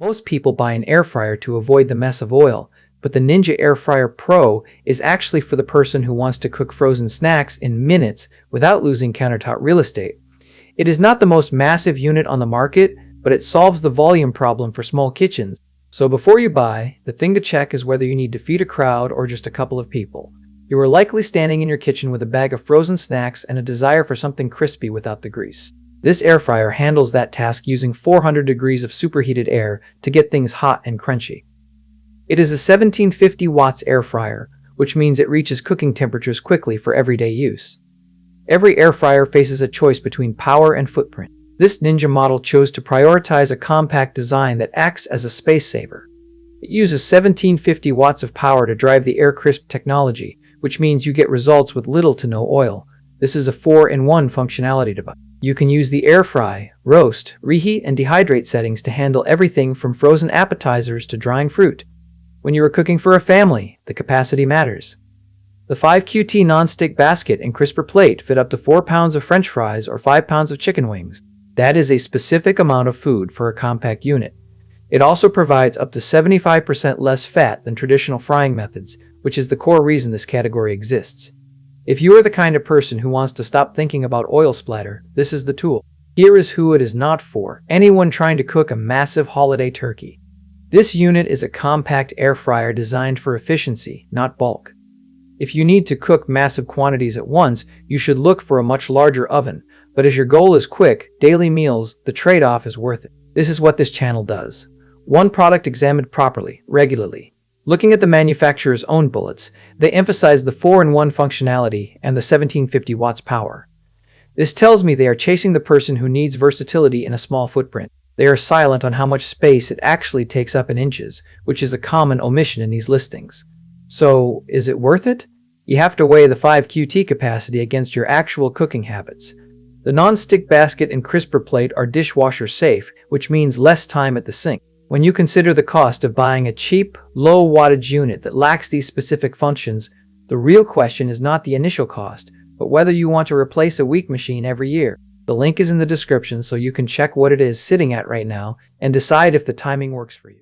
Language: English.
Most people buy an air fryer to avoid the mess of oil, but the Ninja Air Fryer Pro is actually for the person who wants to cook frozen snacks in minutes without losing countertop real estate. It is not the most massive unit on the market, but it solves the volume problem for small kitchens. So before you buy, the thing to check is whether you need to feed a crowd or just a couple of people. You are likely standing in your kitchen with a bag of frozen snacks and a desire for something crispy without the grease. This air fryer handles that task using 400 degrees of superheated air to get things hot and crunchy. It is a 1750 watts air fryer, which means it reaches cooking temperatures quickly for everyday use. Every air fryer faces a choice between power and footprint. This Ninja model chose to prioritize a compact design that acts as a space saver. It uses 1750 watts of power to drive the air crisp technology, which means you get results with little to no oil. This is a 4-in-1 functionality device. You can use the air fry, roast, reheat, and dehydrate settings to handle everything from frozen appetizers to drying fruit. When you are cooking for a family, the capacity matters. The 5QT non-stick basket and crisper plate fit up to 4 pounds of French fries or 5 pounds of chicken wings. That is a specific amount of food for a compact unit. It also provides up to 75% less fat than traditional frying methods, which is the core reason this category exists. If you are the kind of person who wants to stop thinking about oil splatter, this is the tool. Here is who it is not for: anyone trying to cook a massive holiday turkey. This unit is a compact air fryer designed for efficiency, not bulk. If you need to cook massive quantities at once, you should look for a much larger oven, but if your goal is quick, daily meals, the trade-off is worth it. This is what this channel does. One product examined properly, regularly. Looking at the manufacturer's own bullets, they emphasize the 4-in-1 functionality and the 1750 watts power. This tells me they are chasing the person who needs versatility in a small footprint. They are silent on how much space it actually takes up in inches, which is a common omission in these listings. So, is it worth it? You have to weigh the 5QT capacity against your actual cooking habits. The non-stick basket and crisper plate are dishwasher safe, which means less time at the sink. When you consider the cost of buying a cheap, low-wattage unit that lacks these specific functions, the real question is not the initial cost, but whether you want to replace a weak machine every year. The link is in the description so you can check what it is sitting at right now and decide if the timing works for you.